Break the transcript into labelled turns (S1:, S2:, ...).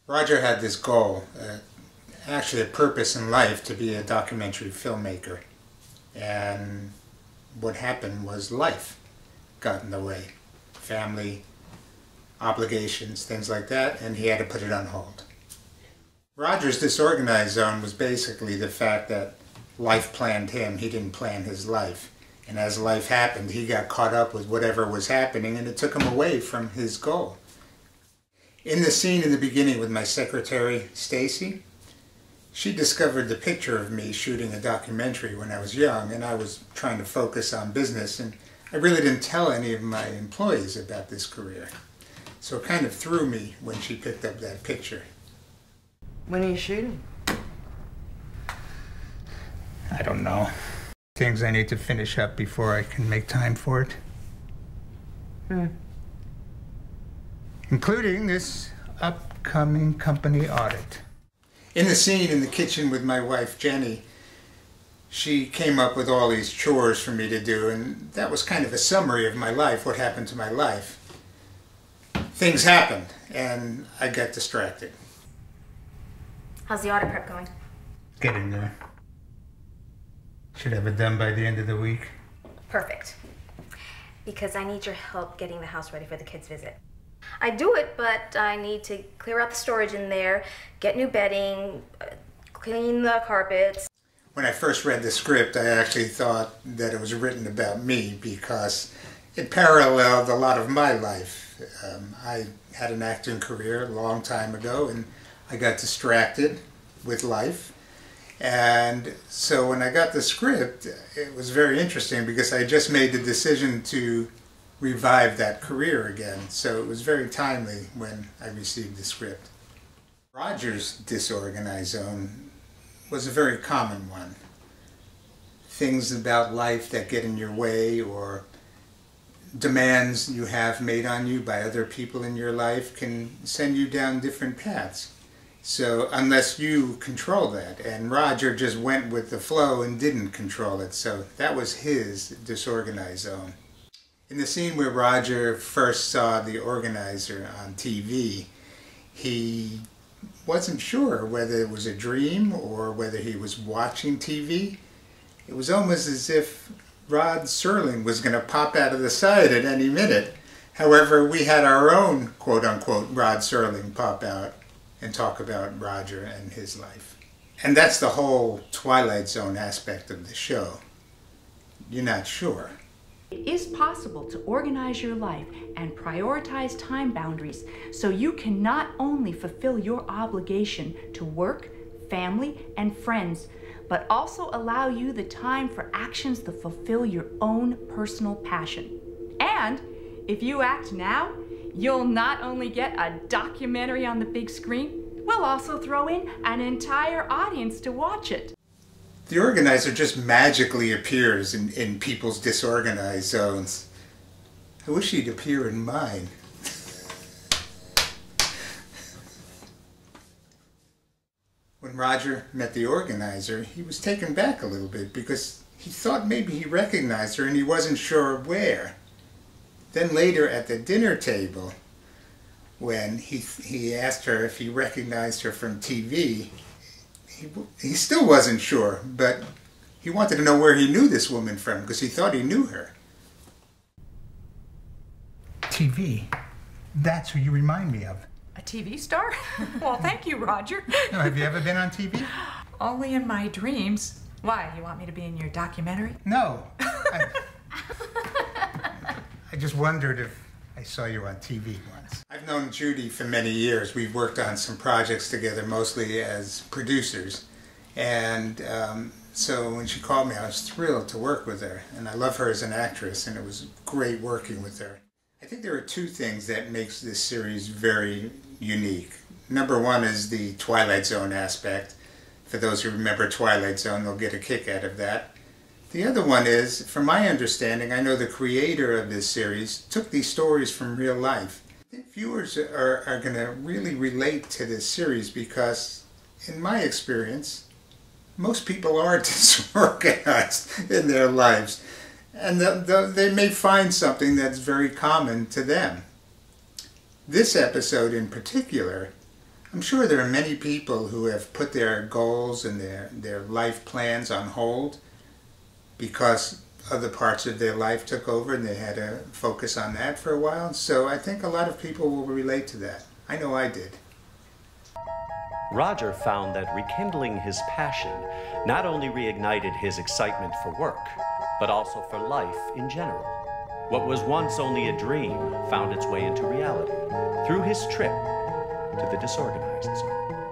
S1: Roger had this goal, actually a purpose in life, to be a documentary filmmaker. And what happened was life got in the way. Family, obligations, things like that, and he had to put it on hold. Roger's disorganized zone was basically the fact that life planned him, he didn't plan his life. And as life happened, he got caught up with whatever was happening, and it took him away from his goal. In the scene in the beginning with my secretary, Stacy, she discovered the picture of me shooting a documentary when I was young, and I was trying to focus on business, and I really didn't tell any of my employees about this career. So it kind of threw me when she picked up that picture.
S2: When are you shooting?
S1: I don't know. Things I need to finish up before I can make time for it. Including this upcoming company audit. In the scene in the kitchen with my wife, Jenny, she came up with all these chores for me to do, and that was kind of a summary of my life, what happened to my life. Things happened, and I got distracted.
S3: How's the audit prep going?
S1: Getting there. Should have it done by the end of the week.
S3: Perfect. Because I need your help getting the house ready for the kids' visit. I do it, but I need to clear out the storage in there, get new bedding, clean the carpets.
S1: When I first read the script, I actually thought that it was written about me because it paralleled a lot of my life. I had an acting career a long time ago, and I got distracted with life. And so when I got the script, it was very interesting because I just made the decision to revive that career again. So it was very timely when I received the script. Roger's disorganized zone was a very common one. Things about life that get in your way, or demands you have made on you by other people in your life, can send you down different paths. So unless you control that, and Roger just went with the flow and didn't control it, so that was his disorganized zone. In the scene where Roger first saw the organizer on TV, he wasn't sure whether it was a dream or whether he was watching TV. It was almost as if Rod Serling was going to pop out of the side at any minute. However, we had our own quote-unquote Rod Serling pop out and talk about Roger and his life. And that's the whole Twilight Zone aspect of the show. You're not sure.
S4: It is possible to organize your life and prioritize time boundaries so you can not only fulfill your obligation to work, family, and friends, but also allow you the time for actions that fulfill your own personal passion. And if you act now, you'll not only get a documentary on the big screen, we'll also throw in an entire audience to watch it.
S1: The organizer just magically appears in people's disorganized zones. I wish he'd appear in mine. When Roger met the organizer, he was taken back a little bit because he thought maybe he recognized her and he wasn't sure where. Then later at the dinner table, when he asked her if he recognized her from TV, he still wasn't sure, but he wanted to know where he knew this woman from because he thought he knew her. TV, that's who you remind me of.
S5: A TV star? Well, thank you, Roger.
S1: No, have you ever been on TV?
S5: Only in my dreams. Why, you want me to be in your documentary?
S1: No. I just wondered if I saw you on TV once. I've known Judy for many years. We've worked on some projects together, mostly as producers. And so when she called me, I was thrilled to work with her. And I love her as an actress, and it was great working with her. I think there are two things that makes this series very unique. Number one is the Twilight Zone aspect. For those who remember Twilight Zone, they'll get a kick out of that. The other one is, from my understanding, I know the creator of this series took these stories from real life. I think viewers are going to really relate to this series because, in my experience, most people are disorganized in their lives. And they may find something that's very common to them. This episode in particular, I'm sure there are many people who have put their goals and their life plans on hold because other parts of their life took over and they had to focus on that for a while. So I think a lot of people will relate to that. I know I did.
S6: Roger found that rekindling his passion not only reignited his excitement for work, but also for life in general. What was once only a dream found its way into reality through his trip to the Disorganized zone.